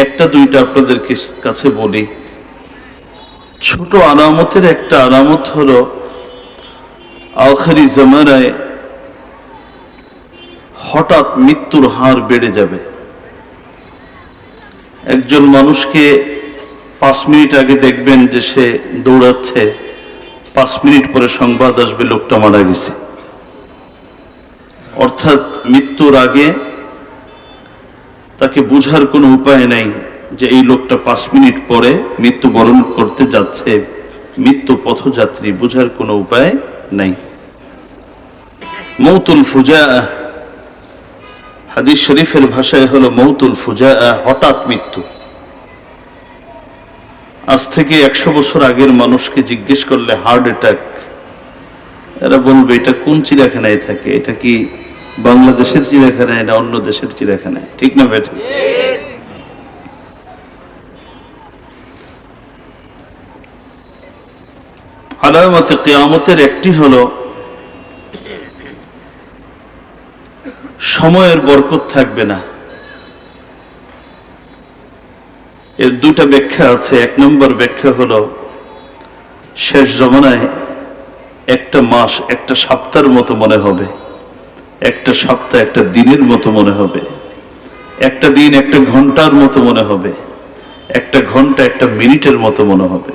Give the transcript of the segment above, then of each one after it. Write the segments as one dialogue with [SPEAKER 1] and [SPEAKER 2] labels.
[SPEAKER 1] একটা দুইটা আপনাদের কাছে বলি। ছোট আলামতের একটা আলামত হলো আখিরি জামানায় হঠাৎ মৃত্যুর হার বেড়ে যাবে। একজন মানুষকে 5 মিনিট আগে দেখবেন যে সে দৌড়াচ্ছে, 5 মিনিট পরে সংবাদ আসবে লোকটা মারা গেছে। অর্থাৎ মৃত্যুর আগে তাকে বুঝার কোনো উপায় নাই যে এই লোকটা 5 মিনিট পরে মৃত্যুবরণ করতে যাচ্ছে। মৃত্যু পথযাত্রী, বুঝার কোনো উপায় নাই। মৌতুল ফুজাআহ, হাদিস শরীফের ভাষায় হলো মৌতুল ফুজাআহ, হঠাৎ মৃত্যু। আজ থেকে 100 বছর আগের মানুষকে জিজ্ঞেস করলে হার্ট অ্যাটাক, এরা বলবে এটা কোন চিড়িয়াখানায় থাকে, এটা কি বাংলাদেশের চিড়িয়াখানায় না অন্য দেশের চিড়িয়াখানায়, ঠিক না বেটা? আলামতে কিয়ামতের একটি হলো সময়ের বরকত থাকবে না। এর দুটা ব্যাখ্যা আছে। 1 নম্বর ব্যাখ্যা হলো শেষ জমানায় একটা মাস একটা সপ্তাহের মতো মনে হবে, একটা সপ্তাহ একটা দিনের মতো মনে হবে, একটা দিন একটা ঘন্টার মতো মনে হবে, একটা ঘন্টা একটা মিনিটের মতো মনে হবে।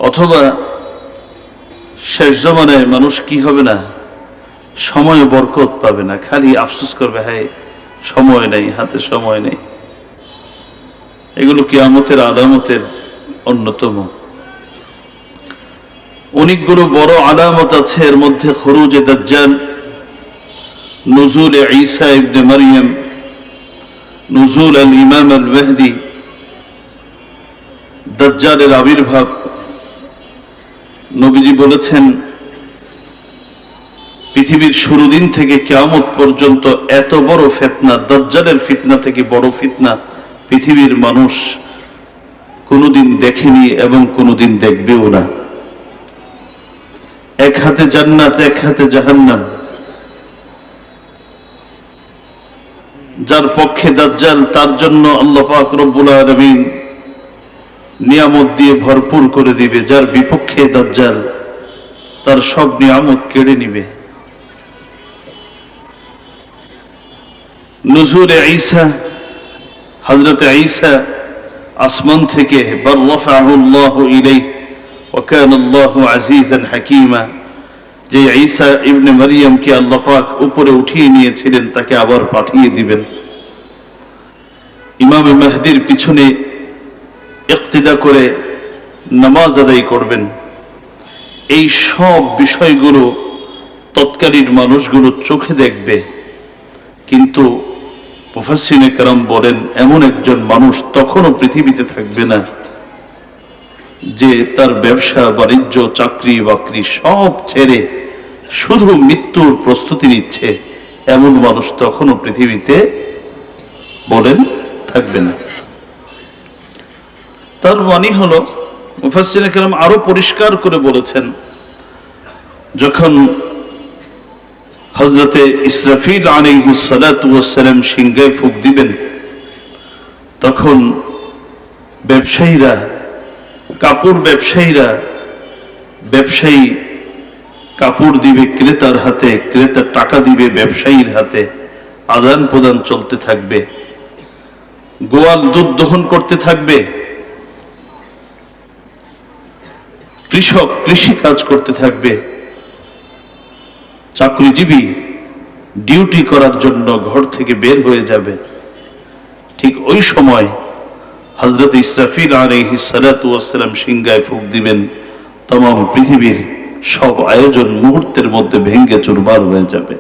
[SPEAKER 1] অথবা শেষ জমানায় মানুষ কি হবে না, সময় বরকত পাবে না, খালি আফসোস করবে, হায় সময় নেই, হাতে সময় নেই। এগুলো কিয়ামতের আলামতের অন্যতম। অনেকগুলো বড় আলামত আছে, এর মধ্যে খুরুজে দাজ্জাল, নুজুল ঈসা ইবনে মারইয়াম, নুজুল আল ইমাম আল মাহদি, দাজ্জালের আবির্ভাব। নবীজি বলেছেন পৃথিবীর শুরু দিন থেকে কিয়ামত পর্যন্ত এত বড় ফিতনা, দাজ্জালের ফিতনা থেকে বড় ফিতনা পৃথিবীর মানুষ কোনোদিন দেখেনি এবং কোনোদিন দেখবেও না। এক হাতে জান্নাত, এক হাতে জাহান্নাম। যার পক্ষে দাজ্জাল, তার জন্য আল্লাহ পাক রব্বুল আলামিন নিয়ামত দিয়ে ভরপুর করে দিবে। যার বিপক্ষে দাজ্জাল, তার সব নিয়ামত কেড়ে নিবে। নুজুল ঈসা, হযরত ঈসা আসমান থেকে বাল রাফাহু আল্লাহু ইলাইহি ওয়া কানা আল্লাহু আজিজান হাকীমা, যে ঈসা ইবনে মারইয়ামকে আল্লাহ পাক উপরে উঠিয়ে নিয়েছিলেন, তাকে আবার পাঠিয়ে দিবেন। ইমাম মাহদির পিছনে ইক্তিদা করে নামাজ আদায় করবেন। এই সব বিষয়গুলো তৎকালীন মানুষগুলো চোখে দেখবে, কিন্তু মুফাসসিরে কেরাম বলেন এমন একজন মানুষ তখনও পৃথিবীতে থাকবে না যে তার ব্যবসা বাণিজ্য চাকরি বাকরি সব ছেড়ে শুধু মৃত্যুর প্রস্তুতি নিচ্ছে। এমন মানুষ তখনও পৃথিবীতে বলেন থাকবে না। তার মানে হলো মুফাসসিরে কেরাম আরো পরিষ্কার করে বলেছেন, যখন হযরতে ইসরাফিল আলাইহিস সালাতু ওয়াস সালাম সিংহায় ফুঁক দিবেন, তখন ব্যবসায়ীরা, কাপড় ব্যবসায়ীরা, ব্যবসায়ী কাপড় দিবে ক্রেতার হাতে, ক্রেতা টাকা দিবে ব্যবসায়ীর হাতে, আদান প্রদান চলতে থাকবে। গোয়াল দুধ দহন করতে থাকবে, কৃষক কৃষি কাজ করতে থাকবে, চাকরিজীবী ডিউটি করার জন্য ঘর থেকে বের হয়ে যাবে। ঠিক ওই সময় হযরত ইসরাফিল আলাইহিস সালাতু ওয়াস সালাম সিংহায় ফুঁক দিবেন, तमाम পৃথিবীর সব আয়োজন মুহূর্তের মধ্যে ভেঙে চুরমার হয়ে যাবে।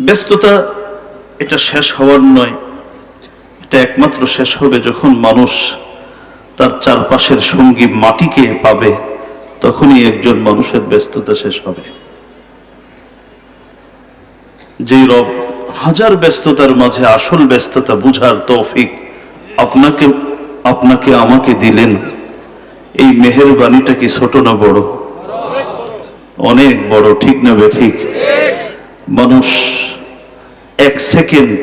[SPEAKER 1] ব্যস্ততা এটা শেষ হওয়ার নয়, এটা একমাত্র শেষ হবে যখন মানুষ তার চারপাশের সঙ্গী মাটিকে পাবে, তখনই একজন মানুষের ব্যস্ততা শেষ হবে। যে রব হাজার ব্যস্ততার মাঝে আসল ব্যস্ততা বুঝার তৌফিক আপনাকে আমাকে দিলেন, এই মেহেরবানিটা কি ছোট না বড়? অনেক বড়, ঠিক না বে ঠিক? মানুষ 1 সেকেন্ড,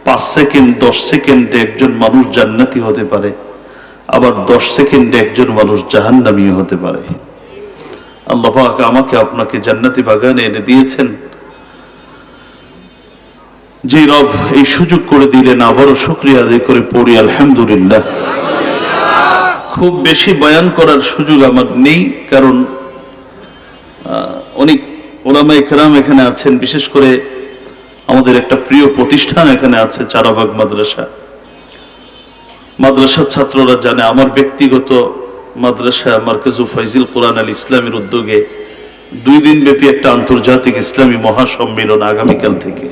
[SPEAKER 1] 5 সেকেন্ড, 10 সেকেন্ডে একজন মানুষ জান্নাতি হতে পারে, আবার 10 সেকেন্ডে একজন মানুষ জাহান্নামী হতে পারে। আল্লাহ পাক আমাকে আপনাকে জান্নাতি বাগানে এনে দিয়েছেন, যে রব এই সুযোগ করে দিলেন, আবারও শুকরিয়া আদায় করে পড়ি আলহামদুলিল্লাহ। খুব বেশি বয়ান করার সুযোগ আমার নেই, কারণ অনেক ওলামায়ে কেরাম এখানে আছেন, বিশেষ করে আমাদের একটা প্রিয় প্রতিষ্ঠান এখানে আছে চারাবাগ মাদ্রাসা। মাদ্রাসার ছাত্ররা জানে আমার ব্যক্তিগত মাদ্রাসা মার্কাজু ফাইজিল কোরআন আল ইসলামের উদ্যোগে 2 দিন ব্যাপী একটা আন্তর্জাতিক ইসলামী মহাসম্মেলন আগামীকাল থেকে,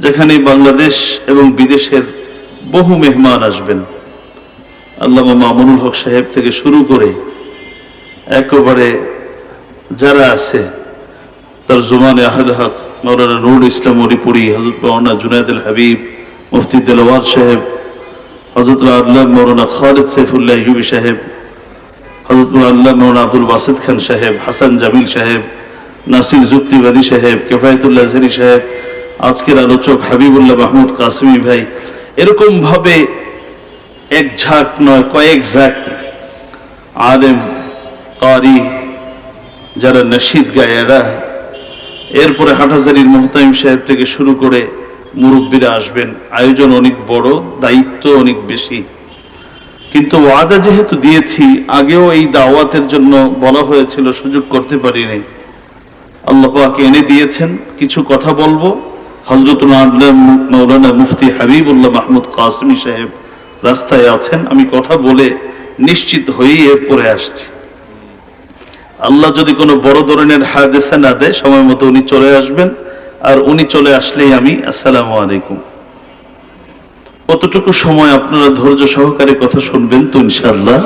[SPEAKER 1] যেখানে বাংলাদেশ এবং বিদেশের বহু মেহমান আসবেন। আল্লামা মামুনুল হক সাহেব থেকে শুরু করে একেবারে যারা আছে, তার জুমানে আহল হক মাওলানা নুরুল ইসলাম মরিপুরি, হযরত মাওলানা জুনায়েদ আল হাবিব, মুফতি দেলোয়ার সাহেব, হযরত আল্লাহ মাওলানা খালিদ সাইফুল্লাহ ইউবি সাহেব, হযরত আল্লাহ মাওলানা আব্দুল বাসিত খান সাহেব, হাসান জামিল সাহেব, নাসির যুক্তিবাদী সাহেব, কিফায়াতুল্লাহ আজহারি সাহেব, আজকের আলোচক হাবিবুল্লাহ মাহমুদ কাসিমি ভাই, এরকম ভাবে এক ঝাঁক নয়, কয়েক ঝাঁক আলেম কারি যারা নশীদ গায় এরা, এরপরে হাটহাজারীর মুহতামিম সাহেব থেকে শুরু করে মুরব্বীরা আসবেন। আয়োজন অনেক বড়, দায়িত্ব অনেক বেশি, কিন্তু ওয়াদা যেহেতু দিয়েছি, আগেও এই দাওয়াতের জন্য বলা হয়েছিল, সুযোগ করতে পারিনি। আল্লাহ পাক এনে দিয়েছেন, কিছু কথা বলবো। হযরত মাওলানা মুফতি হাবিবুল্লাহ মাহমুদ কাসিমি সাহেব রাস্তায় আছেন, আমি কথা বলে নিশ্চিত হয়েই এরপরে আসছি। আল্লাহ যদি কোনো বড় ধরনের হাদিসা না দেয়, সময় মতো উনি চলে আসবেন, আর উনি চলে আসলেই আমি আসসালামু আলাইকুম। কতটুকু সময় আপনারা ধৈর্য সহকারে কথা শুনবেন তো ইনশাআল্লাহ?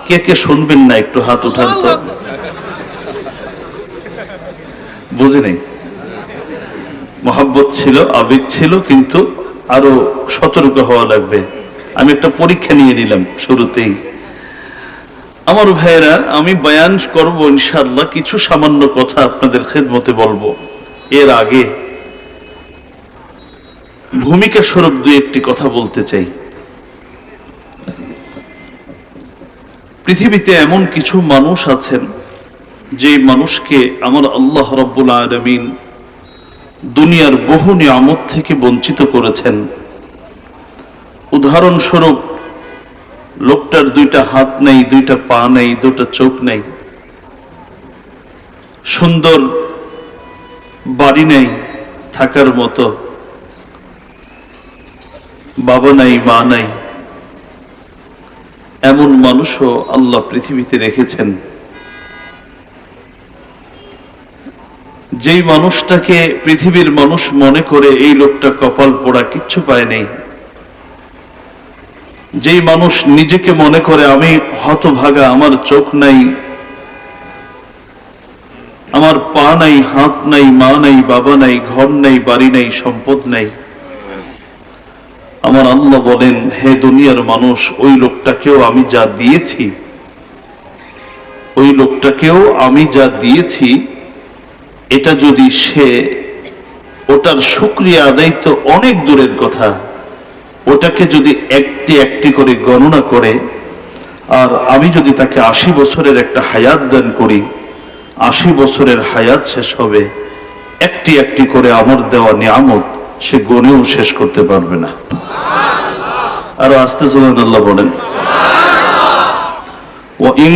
[SPEAKER 1] কে কে শুনবেন না একটু হাত উঠান তো। বুঝি নাই, মহব্বত ছিল, আবেগ ছিল, কিন্তু আরো সতর্ক হওয়া লাগবে। আমি একটা পরীক্ষা নিয়ে নিলাম শুরুতেই। আমার ভাইয়েরা, আমি বয়ান করব ইনশাআল্লাহ, কিছু সামান্য কথা আপনাদের খেদমতে বলবো। এর আগে ভূমিকা স্বরূপ 2-1টি কথা বলতে চাই। পৃথিবীতে এমন কিছু মানুষ আছেন, যে মানুষকে আমার আল্লাহ রাব্বুল আলামিন দুনিয়ার বহু নিয়ামত থেকে বঞ্চিত করেছেন। উদাহরণস্বরূপ, লোকটার 2টা হাত নেই, 2টা পা নেই, 2টা চোখ নেই, সুন্দর বাড়ি নেই থাকার মতো, বাবা নাই, মা নাই, এমন মানুষও আল্লাহ পৃথিবীতে রেখেছেন। যেই মানুষটাকে পৃথিবীর মানুষ মনে করে এই লোকটা কপাল পোড়া, কিচ্ছু পায় নেই, যেই মানুষ নিজেকে মনে করে আমি হতভাগা, আমার চোখ নাই, আমার পা নাই, হাত নাই, মা নাই, বাবা নাই, ঘর নাই, বাড়ি নাই, সম্পদ নাই, আমার আল্লাহ বলেন, হে দুনিয়ার মানুষ, ওই লোকটাকেও আমি যা দিয়েছি, ওই লোকটাকেও আমি যা দিয়েছি, এটা যদি সে ওটার শুকরিয়া আদায় তো অনেক দূরের কথা, ওটাকে যদি একটি একটি করে গণনা করে, আর আমি যদি তাকে 80 বছরের একটা হায়াত দান করি, 80 বছরের হায়াত শেষ হবে, একটি একটি করে আমার দেওয়া নিয়ামত সে গণেও শেষ করতে পারবে না। আর আস্তে সুবহানাল্লাহ বলেন। وَإِن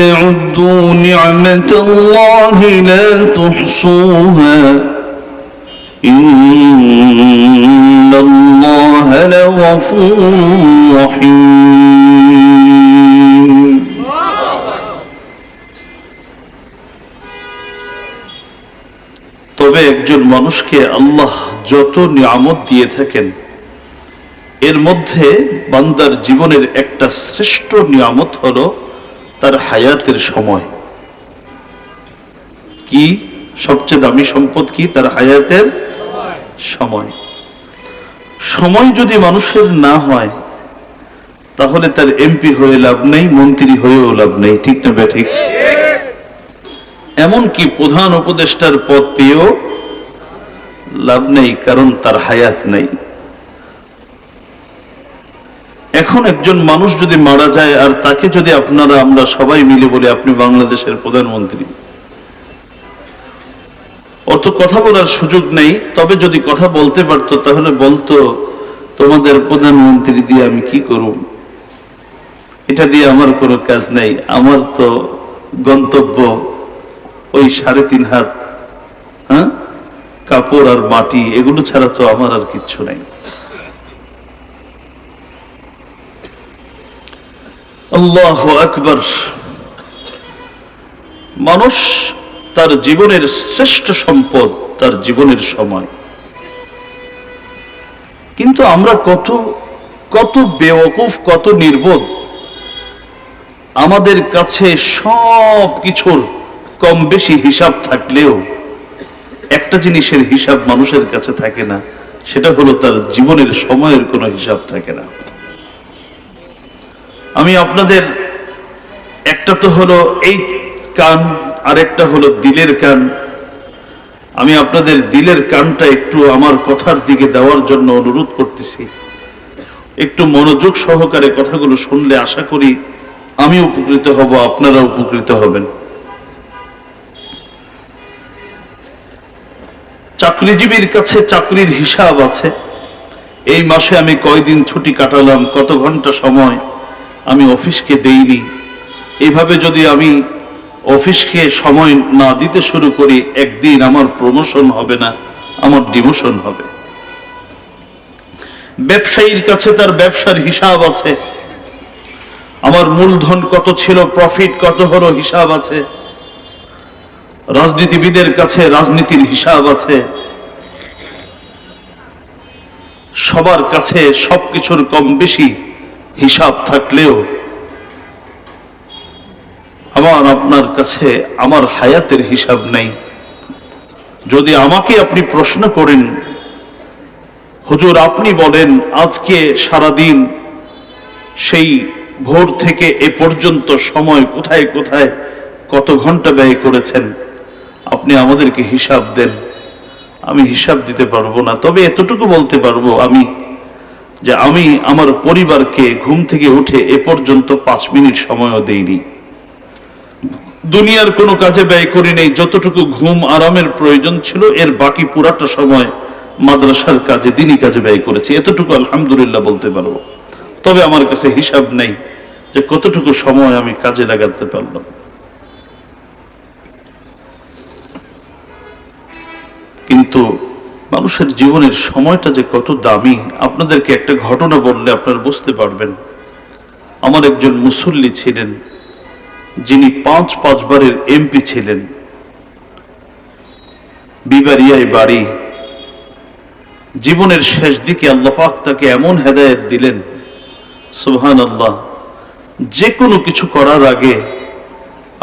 [SPEAKER 1] تَعُدُّوا نِعْمَةَ اللَّهِ لَا تُحْصُوهَا إِنَّ اللَّهَ لَغَفُورٌ رَحِيمٌ। তবে একজন মানুষকে আল্লাহ যত নিয়ামত দিয়ে থাকেন, এর মধ্যে বান্দার জীবনের একটা শ্রেষ্ঠ নিয়ামত হলো তার হায়াতের সময়। কি সবচেয়ে দামি সম্পদ? কি? তার হায়াতের সময়। সময় যদি মানুষের না হয়, তাহলে তার এমপি হয়ে লাভ নেই, মন্ত্রী হয়েও লাভ নেই। ঠিক না বেঠিক? এমনকি প্রধান উপদেষ্টার পদ পেয়েও লাভ নেই, কারণ তার হায়াত নেই। এখন একজন মানুষ যদি মারা যায় আর তাকে যদি আমরা সবাই মিলে বলি আপনি বাংলাদেশের প্রধানমন্ত্রী, অত কথা বলার সুযোগ নেই। তবে যদি কথা বলতে পারতো তাহলে বলতো, তোমাদের প্রধানমন্ত্রী দিয়ে আমি কি করব, এটা দিয়ে আমার কোনো কাজ নেই, আমার তো গন্তব্য ওই 3.5 হাত কাপড় আর মাটি, এগুলো ছাড়া তো আমার আর কিচ্ছু নাই। আল্লাহু আকবার। মানুষ তার জীবনের শ্রেষ্ঠ সম্পদ তার জীবনের সময়, কিন্তু আমরা কত কত বেওকুফ, কত নির্বোধ। আমাদের কাছে সব কিছুর কম বেশি হিসাব থাকলেও একটা জিনিসের হিসাব মানুষের কাছে থাকে না, সেটা হলো তার জীবনের সময়ের কোনো হিসাব থাকে না। আমি আপনাদের, একটা তো হলো এই কান, আর একটা হলো দিলের কান। আমি আপনাদের দিলের কানটা একটু আমার কথার দিকে দেওয়ার জন্য অনুরোধ করতেছি। একটু মনোযোগ সহকারে কথাগুলো শুনলে আশা করি আমি উপকৃত হব, আপনারা উপকৃত হবেন। চাকরিজীবীর কাছে চাকরির হিসাব আছে। এই মাসে আমি কয়দিন ছুটি কাটালাম, কত ঘন্টা সময় আমি অফিসকে দেইনি। এইভাবে যদি আমি অফিসকে সময় না দিতে শুরু করি, একদিন আমার প্রমোশন হবে না, আমার ডিমোশন হবে। ব্যবসায়ীর কাছে তার ব্যবসার হিসাব আছে। আমার মূলধন কত ছিল, প্রফিট কত হলো, হিসাব আছে। রাজনীতিবিদের কাছে রাজনীতির হিসাব আছে। সবার কাছে সবকিছুর কম বেশি হিসাব থাকলেও আমার আপনার কাছে আমার হায়াতের হিসাব নেই। যদি আমাকে আপনি প্রশ্ন করেন, হুজুর আপনি বলেন আজকে সারাদিন সেই ভোর থেকে এ পর্যন্ত সময় কোথায় কোথায় কত ঘন্টা ব্যয় করেছেন, আপনি আমাদেরকে হিসাব দেন। আমি হিসাব দিতে পারবো না, তবে এতটুকু বলতে পারবো আমি, যে আমি আমার পরিবারকে ঘুম থেকে উঠে এ পর্যন্ত 5 মিনিট সময়ও দেইনি। দুনিয়ার কোনো কাজে ব্যয় করি নেই। যতটুকু ঘুম আরামের প্রয়োজন ছিল, এর বাকি পুরাটা সময় মাদ্রাসার কাজে, দিনী কাজে ব্যয় করেছি। এতটুকু আলহামদুলিল্লাহ বলতে পারবো। তবে আমার কাছে হিসাব নেই যে কতটুকু সময় আমি কাজে লাগাতে পারলাম। কিন্তু মানুষের জীবনের সময়টা যে কত দামি, আপনাদেরকে একটা ঘটনা বললে আপনারা বুঝতে পারবেন। আমার একজন মুসল্লি ছিলেন, যিনি 5 বারের এমপি ছিলেন, বিবারিয়ায় বাড়ি। জীবনের শেষ দিকে আল্লাহ পাক তাকে এমন হেদায়েত দিলেন, সুবহানাল্লাহ, যে কোনো কিছু করার আগে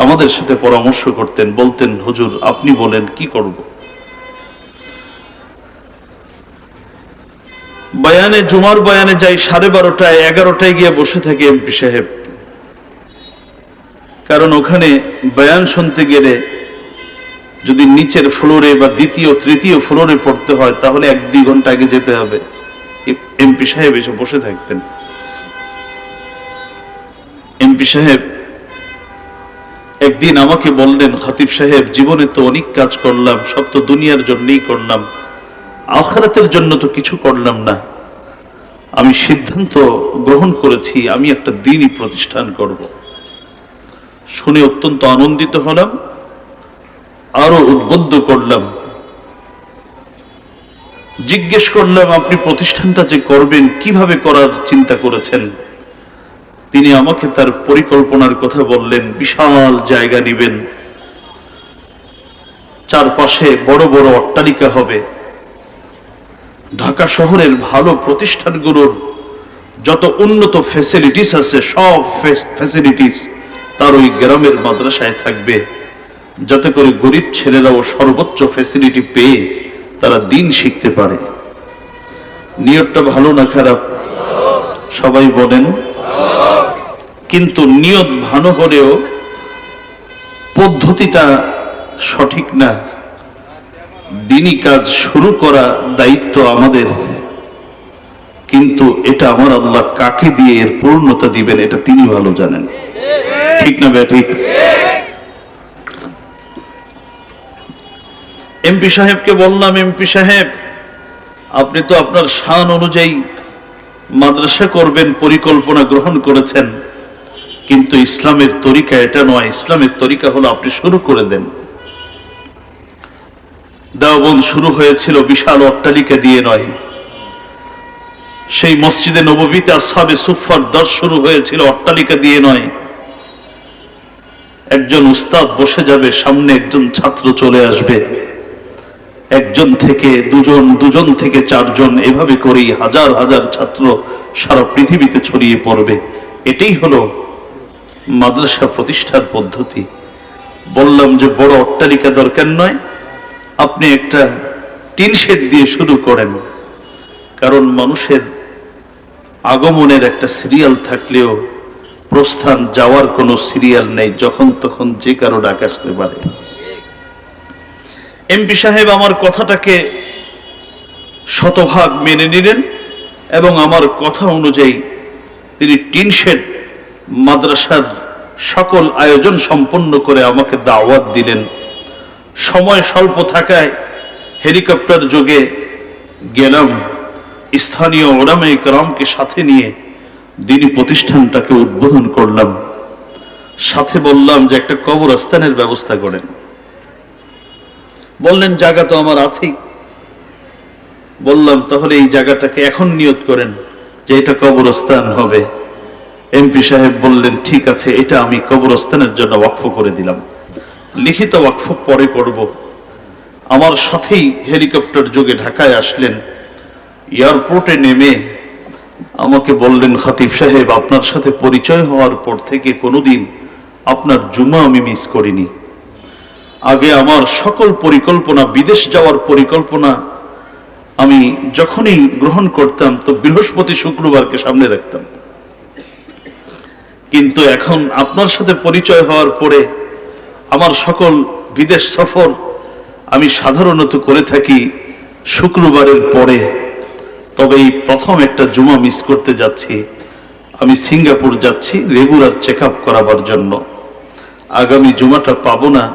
[SPEAKER 1] আমাদের সাথে পরামর্শ করতেন, বলতেন হুজুর আপনি বলেন কি করব। বয়ানে, জুমার বয়ানে যাই 12:30 11টায় গিয়ে বসে থাকে এমপি সাহেব। কারণ ওখানে বয়ান শুনতে গেলে যদি নিচের ফ্লোরে বা দ্বিতীয় তৃতীয় ফ্লোরে পড়তে হয়, তাহলে 1-2 ঘন্টা আগে যেতে হবে। এমপি সাহেব এসে বসে থাকতেন। এমপি সাহেব একদিন আমাকে বললেন, খতিব সাহেব জীবনে তো অনেক কাজ করলাম, সব তো দুনিয়ার জন্যই করলাম, আখিরাতের জন্য তো কিছু করলাম না। আমি সিদ্ধান্ত গ্রহণ করেছি আমি একটা দ্বীনি প্রতিষ্ঠান করব। শুনে অত্যন্ত আনন্দিত হলাম, আরো উদ্বুদ্ধ করলাম। জিজ্ঞেস করলাম আপনি প্রতিষ্ঠানটা যে করবেন কিভাবে করার চিন্তা করেছেন। তিনি আমাকে তার পরিকল্পনার কথা বললেন। বিশাল জায়গা নেবেন, চারপাশে বড় বড় অট্টালিকা হবে, ঢাকা শহরের ভালো প্রতিষ্ঠানগুলোর যত উন্নত ফ্যাসিলিটিস আছে সব ফ্যাসিলিটিস তার ওই গ্রামের মাদ্রাসায় থাকবে, যাতে করে গরিব ছেলেরাও সর্বোচ্চ ফ্যাসিলিটি পেয়ে তারা দিন শিখতে পারে। নিয়তটা ভালো না খারাপ? সবাই বলেন। কিন্তু নিয়ত ভালো হলেও পদ্ধতিটা সঠিক না। দিনী কাজ শুরু করা দায়িত্ব আমাদের, কিন্তু এটা আমার আল্লাহ কাকে দিয়ে এর পূর্ণতা দিবেন এটা তিনি ভালো জানেন। ঠিক না ঠিক? এমপি সাহেবকে বললাম, এমপি সাহেব আপনি তো আপনার শান অনুযায়ী মাদ্রাসা করবেন পরিকল্পনা গ্রহণ করেছেন, কিন্তু ইসলামের তরিকা এটা নয়। ইসলামের তরিকা হলো আপনি শুরু করে দেন। দেওবন্দ শুরু হয়েছিল বিশাল অট্টালিকা দিয়ে নয়, সেই মসজিদে নববীতে আসহাবে সুফফার দর্শ শুরু হয়েছিল অট্টালিকা দিয়ে নয়। একজন উস্তাদ বসে যাবে, সামনে একজন ছাত্র চলে আসবে, একজন থেকে দুজন, দুজন থেকে চারজন, এভাবে করেই হাজার হাজার ছাত্র সারা পৃথিবীতে ছড়িয়ে পড়বে। এটাই হলো মাদ্রাসা প্রতিষ্ঠার পদ্ধতি। বললাম যে বড় অট্টালিকা দরকার নয়, আপনি একটা টিন শেড দিয়ে শুরু করেন। কারণ মানুষের আগমনের একটা সিরিয়াল থাকলেও প্রস্থান যাওয়ার কোনো সিরিয়াল নেই, যখন তখন যে কারো ডাক আসতে পারে। এমপি সাহেব আমার কথাটাকে শতভাগ মেনে নিলেন এবং আমার কথা অনুযায়ী তিনি টিন শেড মাদ্রাসার সকল আয়োজন সম্পন্ন করে আমাকে দাওয়াত দিলেন। সময় স্বল্প থাকায় হেলিকপ্টার যোগে গেলাম, স্থানীয় উলামায়ে কেরামকে সাথে নিয়ে দিনী প্রতিষ্ঠানটাকে উদ্বোধন করলাম। সাথে বললাম যে একটা কবরস্থানের ব্যবস্থা করেন। বললেন জায়গা তো আমার আছেই। বললাম তাহলে এই জায়গাটাকে এখন নিয়ত করেন যে এটা কবরস্থান হবে। এমপি সাহেব বললেন ঠিক আছে, এটা আমি কবরস্থানের জন্য ওয়াকফ করে দিলাম, লিখিত ওয়াকফ পরে করব। আমার সাথেই হেলিকপ্টার যোগে ঢাকায় আসলেন। এয়ারপোর্টে নেমে আমাকে বললেন, খতিব সাহেব আপনার সাথে পরিচয় হওয়ার পর থেকে কোনোদিন আপনার জুমা আমি মিস করিনি। আগে আমার সকল পরিকল্পনা, বিদেশ যাওয়ার পরিকল্পনা আমি যখনই গ্রহণ করতাম তো বৃহস্পতি শুক্রবারকে সামনে রাখতাম, কিন্তু এখন আপনার সাথে পরিচয় হওয়ার পরে আমার সকল বিদেশ সফর আমি সাধারণত করে থাকি শুক্রবারের পরে। তবে এই প্রথম একটা জুমা মিস করতে যাচ্ছি। আমি সিঙ্গাপুর যাচ্ছি রেগুলার চেক আপ করাবার জন্য। আগামী জুমাটা পাবো না,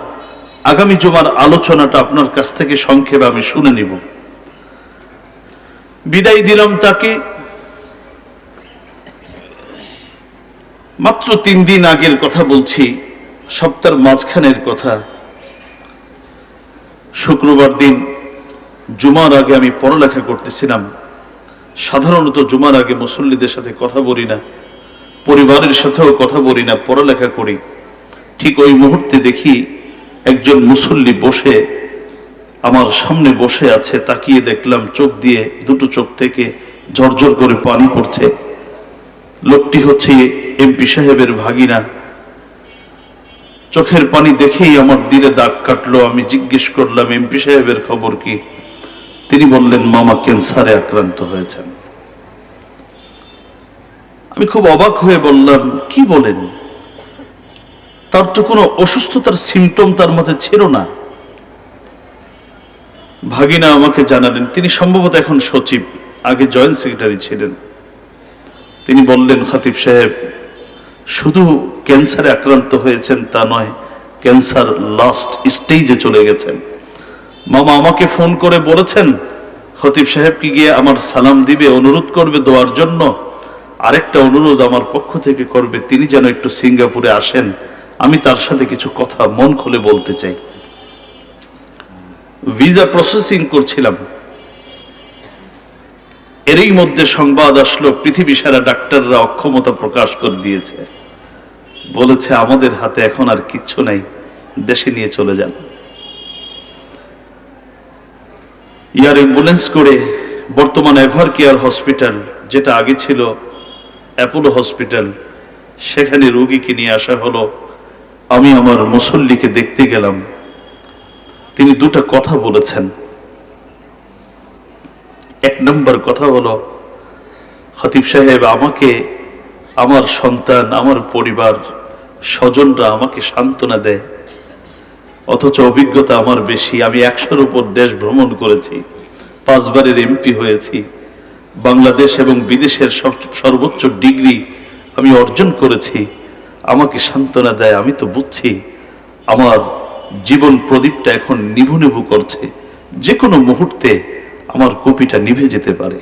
[SPEAKER 1] আগামী জুমার আলোচনাটা আপনার কাছ থেকে সংক্ষেপে আমি শুনে নিব। বিদায় দিলাম তাকে। মাত্র 3 দিন আগের কথা বলছি, সপ্তাহের মাঝখানের কথা। শুক্রবার দিন জুমার আগে আমি পড়ালেখা করতেছিলাম। সাধারণত জুমার আগে মুসল্লিদের সাথে কথা বলি না, পরিবারের সাথেও কথা বলি না, পড়ালেখা করি। ঠিক ওই মুহূর্তে দেখি একজন মুসল্লি বসে আমার সামনে বসে আছে। তাকিয়ে দেখলাম চোখ দিয়ে, দুটো চোখ থেকে ঝরঝর করে পানি পড়ছে। লোকটি হচ্ছে এমপি সাহেবের ভাগিনা। চোখের পানি দেখেই আমার দিলে দাগ কাটলো। আমি জিজ্ঞেস করলাম, এমপি সাহেবের খবর কি? তিনি বললেন, মামা ক্যান্সারে আক্রান্ত হয়েছেন। আমি খুব অবাক হয়ে বললাম, কি বলেন? তার তো কোনো অসুস্থতার সিমটম তার মধ্যে ছিল না। ভাগিনা আমাকে জানালেন, তিনি সম্ভবত এখন সচিব, আগে জয়েন্ট সেক্রেটারি ছিলেন। তিনি বললেন, খতিব সাহেব শুধু ক্যান্সারে আক্রান্ত হয়েছেন তা নয়, ক্যান্সার লাস্ট স্টেজে চলে গেছেন। মামা আমাকে ফোন করে বলেছেন খতিব সাহেবকে গিয়ে আমার সালাম দিবে, অনুরোধ করবে দোয়ার জন্য। আরেকটা অনুরোধ আমার পক্ষ থেকে করবে, তিনি যেন একটু সিঙ্গাপুরে আসেন, আমি তার সাথে কিছু কথা মন খুলে বলতে চাই। ভিসা প্রসেসিং করছিলাম, এরই মধ্যে সংবাদ আসলো পৃথিবী সারা ডাক্তাররা অক্ষমতা প্রকাশ করে দিয়েছে, বলেছে আমাদের হাতে এখন আর কিচ্ছু নাই, দেশে নিয়ে চলে যান। এয়ার অ্যাম্বুলেন্স করে বর্তমান এভার কেয়ার হসপিটাল, যেটা আগে ছিল অ্যাপোলো হসপিটাল, সেখানে রোগীকে নিয়ে আসা হলো। আমি আমার মুসল্লিকে দেখতে গেলাম। তিনি দুটো কথা বলেছেন। এক নম্বর কথা হলো, খতিব সাহেব আমাকে, আমার সন্তান, আমার পরিবার, স্বজনরা আমাকে সান্ত্বনা দেয় অথচ অভিজ্ঞতা আমার বেশি। আমি 100-র উপর দেশ ভ্রমণ করেছি, 5 বারের এমপি হয়েছি, বাংলাদেশ এবং বিদেশের সর্বোচ্চ ডিগ্রি আমি অর্জন করেছি। আমাকে সান্ত্বনা দেয়, আমি তো বুঝছি আমার জীবন প্রদীপটা এখন নিভু নিভু করছে, যে কোনো মুহূর্তে আমার কপিটা নিভে যেতে পারে।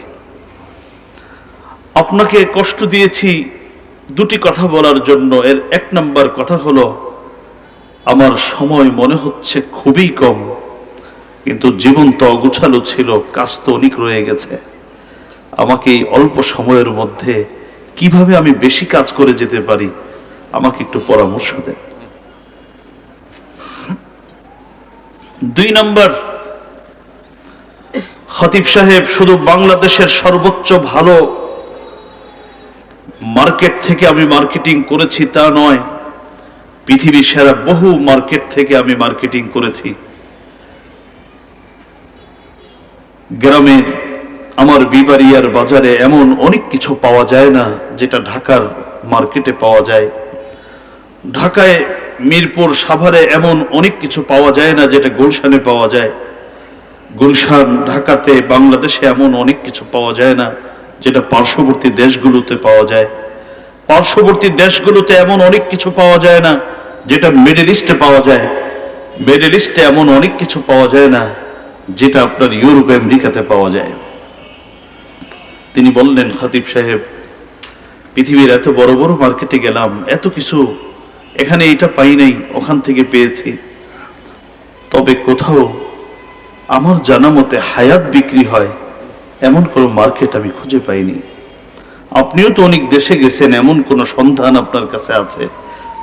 [SPEAKER 1] আপনাকে কষ্ট দিয়েছি 2টি কথা বলার জন্য। এর 1 নম্বর কথা হলো, আমার সময় মনে হচ্ছে খুবই কম, কিন্তু জীবন তো অগুছালো ছিল, কাজ তো অনেক রয়ে গেছে। আমাকে এই অল্প সময়ের মধ্যে কিভাবে আমি বেশি কাজ করে যেতে পারি, আমাকে একটু পরামর্শ দেন। 2 নম্বর, খতিব সাহেব, শুধু বাংলাদেশের সর্বোচ্চ ভালো মার্কেট থেকে আমি মার্কেটিং করেছি তা নয়, পৃথিবীর সেরা বহু মার্কেট থেকে আমি মার্কেটিং করেছি। গ্রামের আমার বিবাড়িয়ার বাজারে এমন অনেক কিছু পাওয়া যায় না যেটা ঢাকার মার্কেটে পাওয়া যায়। ঢাকায় মিরপুর সাভারে এমন অনেক কিছু পাওয়া যায় না যেটা গুলশানে পাওয়া যায়। গুলশান ঢাকাতে বাংলাদেশে এমন অনেক কিছু পাওয়া যায় না যেটা পার্শ্ববর্তী দেশগুলোতে পাওয়া যায়। পার্শ্ববর্তী দেশগুলোতে এমন অনেক কিছু পাওয়া যায় না যেটা মিডল ইস্টে পাওয়া যায়। মিডল ইস্টে এমন অনেক কিছু পাওয়া যায় না যেটা আপনার ইউরোপ আমেরিকাতে পাওয়া যায়। তিনি বললেন, খতিব সাহেব, পৃথিবীর এত বড় বড় মার্কেটে গেলাম, এত কিছু, এখানে এটা পাই নাই, ওখান থেকে পেয়েছি, তবে কোথাও আমার জানা মতে হায়াত বিক্রি হয় এমন কোনো মার্কেট আমি খুঁজে পাইনি। আপনিও তো অনেক দেশে গেছেন, এমন কোন সন্ধান আপনার কাছে আছে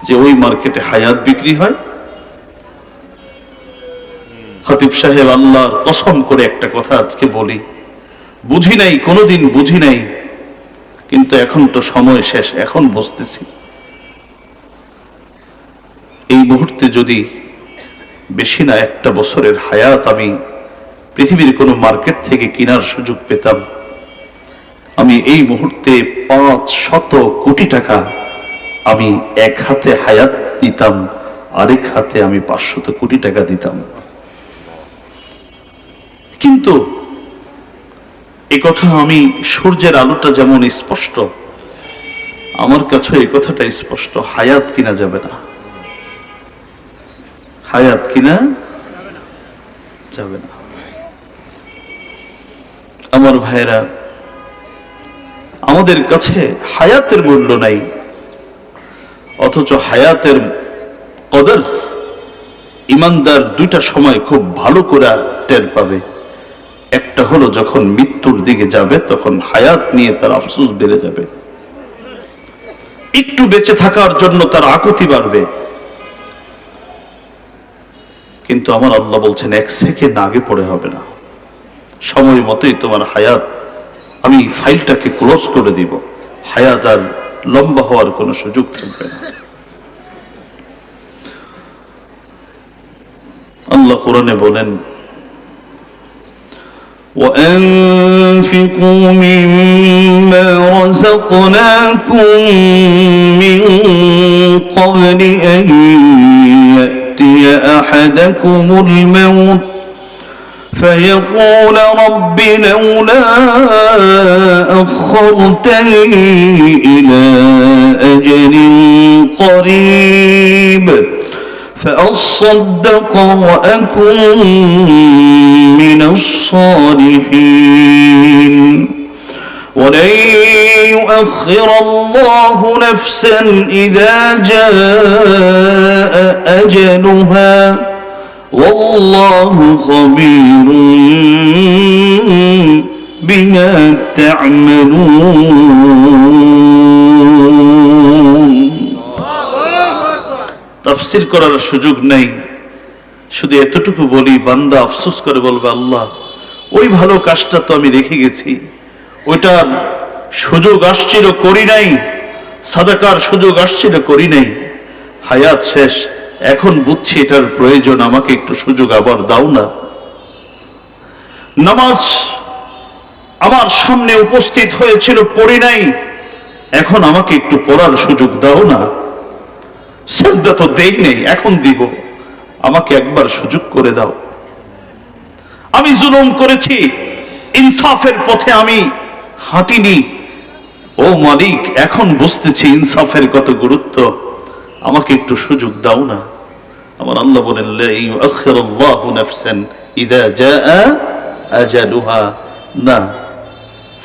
[SPEAKER 1] যে ওই মার্কেটে হায়াত বিক্রি হয়? খতিব সাহেব, আল্লাহর কসম করে একটা কথা আজকে বলি, বুঝি নাই, কোনোদিন বুঝি নাই, কিন্তু এখন তো সময় শেষ, এখন বুঝতেছি। এই মুহূর্তে যদি বেশি না 1টা বছরের হায়াত আমি পৃথিবীর কোনো মার্কেট থেকে কেনার সুযোগ পেতাম, আমি এই মুহূর্তে 500 কোটি টাকা আমি এক হাতে হায়াত দিতাম, আরেক হাতে আমি 500 কোটি টাকা দিতাম। কিন্তু এই কথা, আমি সূর্যের আলোটা যেমন স্পষ্ট, আমার কাছে এই কথাটা স্পষ্ট, হায়াত কিনা যাবে না, হায়াত কিনা যাবে না। আমার ভাইরা, আমাদের কাছে হায়াতের মূল্য নাই, অথচ হায়াতের কদর ইমানদার 2টা সময় খুব ভালো করে টের পাবে। একটা হলো যখন মৃত্যুর দিকে যাবে, তখন হায়াত নিয়ে তার আফসোস বেড়ে যাবে, একটু বেঁচে থাকার জন্য তার আকুতি বাড়বে। কিন্তু আমার আল্লাহ বলছেন 1 সেকেন্ড আগে পড়ে হবে না, সময় মতোই তোমার হায়াত, আমি ফাইলটাকে ক্লোজ করে দিব, হায়াত আর লম্বা হওয়ার কোনো সুযোগ থাকবে না। আল্লাহ কোরআনে বলেন,
[SPEAKER 2] وأنفقوا مما رزقناكم من قبل أن يأتي أحدكم الموت فيقول رب لولا أخرتني إلى أجل قريب فأصدق وأكن من الصالحين ولن يؤخر الله نفسا إذا جاء أجلها والله خبير بما تعملون।
[SPEAKER 1] তাফসীর করার সুযোগ নেই, শুধু এতটুকু বলি, বান্দা আফসোস করে বলবে, আল্লাহ ওই ভালো কাজটা তো আমি রেখে গেছি, ওইটার সুযোগ আসছিল করি নাই, সাদাকার সুযোগ আসছিল করি নাই, হায়াত শেষ, এখন বুঝছি এটার প্রয়োজন, আমাকে একটু সুযোগ আবার দাও না। নামাজ আমার সামনে উপস্থিত হয়েছিল, পড়ি নাই, এখন আমাকে একটু পড়ার সুযোগ দাও না। সেজদা তো দেই নেই, এখন দিব। আমাকে একবার সুযোগ করে দাও। আমি জুলুম করেছি, ইনসাফের পথে আমি হাঁটিনি। ও মালিক, এখন বুঝতেছি ইনসাফের কত গুরুত্ব, আমাকে একটু সুযোগ দাও না। আমার আল্লাহ বলেন, লা ইউআখিরুল্লাহু নাফসান ইযা জাআ আজালুহা, না,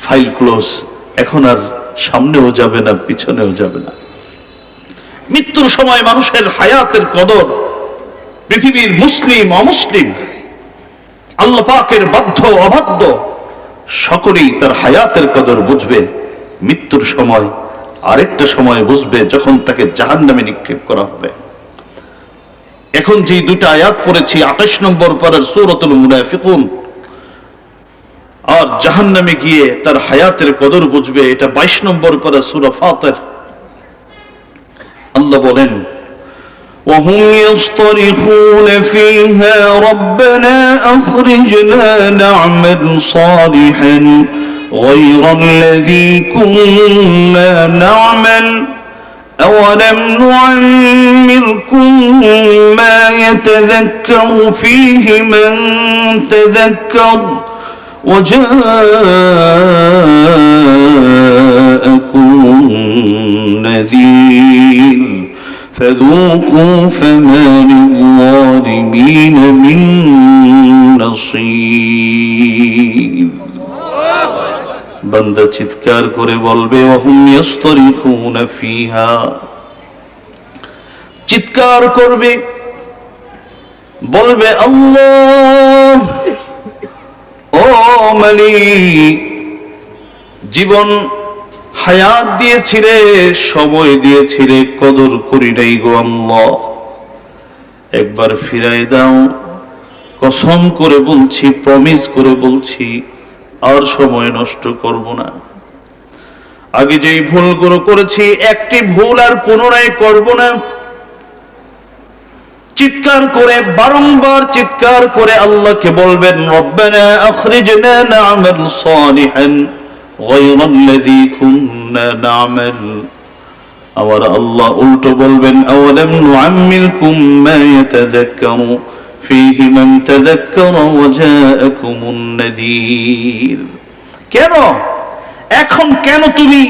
[SPEAKER 1] ফাইল ক্লোজ, এখন আর সামনেও যাবে না, পিছনেও যাবে না। মৃত্যুর সময় মানুষের হায়াতের কদর, পৃথিবীর মুসলিম অমুসলিম, আল্লাহ পাকের বাধ্য অবাধ্য, সকলেই তার হায়াতের কদর বুঝবে মৃত্যুর সময়। আরেকটা সময় বুঝবে যখন তাকে জাহান্নামে নিক্ষেপ করা হবে। এখন যে দুটো আয়াত পড়েছি 28 নম্বর পারার সূরাতুল মুনাফিকুন, আর জাহান্নামে গিয়ে তার হায়াতের কদর বুঝবে, এটা 22 নম্বর পারা সূরা ফাতির। আল্লাহ বলেন,
[SPEAKER 2] وهم يصطرخون فيها ربنا أخرجنا نعمل صالحا غير الذي كنا نعمل أولم نعمركم ما يتذكر فيه من تذكر وجاءكم نذير فذوقوا فما للظالمين من نصير। বান্দা চিৎকার করে বলবে, ওয়াহুম ইয়াসতারিখুনা ফিহা, চিৎকার করবে, বলবে, আল্লাহ, ও মালিক, জীবন হায়াত দিয়েছিলে, সময় দিয়েছিলে, কদর করি নাই গো আল্লাহ, একবার ফিরাই দাও। কসম করে বলছি, প্রমিস করে বলছি, আর সময় নষ্ট করব না। আগে যেই ভুলগুলো করেছি, একটি ভুল আর পুনরায় করব না। চিৎকার করে, বারংবার চিৎকার করে আল্লাহকে বলবেন, রব্বানা আখরিজনা না'মাল সালিহান গায়রাল্লাযী কুন্না না'মাল। আমার আল্লাহ উল্টো বলবেন, আওয়ালাম নুআম্মিরকুম মা ইয়াতাযাক্কারু ফীহি মান তাযাক্কারা ওয়া জাআকুমুন নাযীর। কেন এখন, কেন তুমি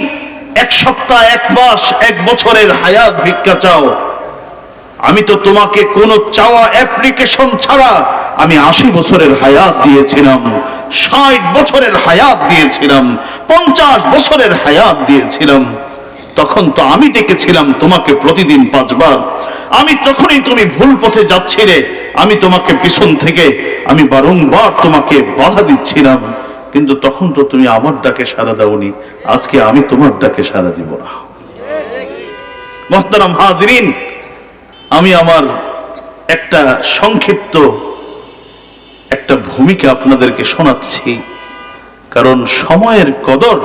[SPEAKER 2] 1 সপ্তাহ, 1 মাস, 1 বছরের হায়াত ভিক্ষা চাও? আমি তো তোমাকে কোনো চাওয়া অ্যাপ্লিকেশন ছাড়া আমি 80 বছরের হায়াত দিয়েছিলাম, 60 বছরের হায়াত দিয়েছিলাম, 50 বছরের হায়াত দিয়েছিলাম। তখন তো আমি ডেকেছিলাম তোমাকে প্রতিদিন 5 বার। আমি তখনই তুমি ভুল পথে যাচ্ছিলে, আমি তোমাকে পিছন থেকে আমি বারংবার তোমাকে বাধা দিচ্ছিলাম, কিন্তু তখন তো তুমি আমার ডাকে সাড়া দাওনি। আজকে আমি তোমার ডাকে সাড়া দিব না। মুহতারাম হাজিরিন, আমি আমার একটা সংক্ষিপ্ত একটা ভূমিকা আপনাদেরকে শোনাচ্ছি, কারণ সময়ের কদর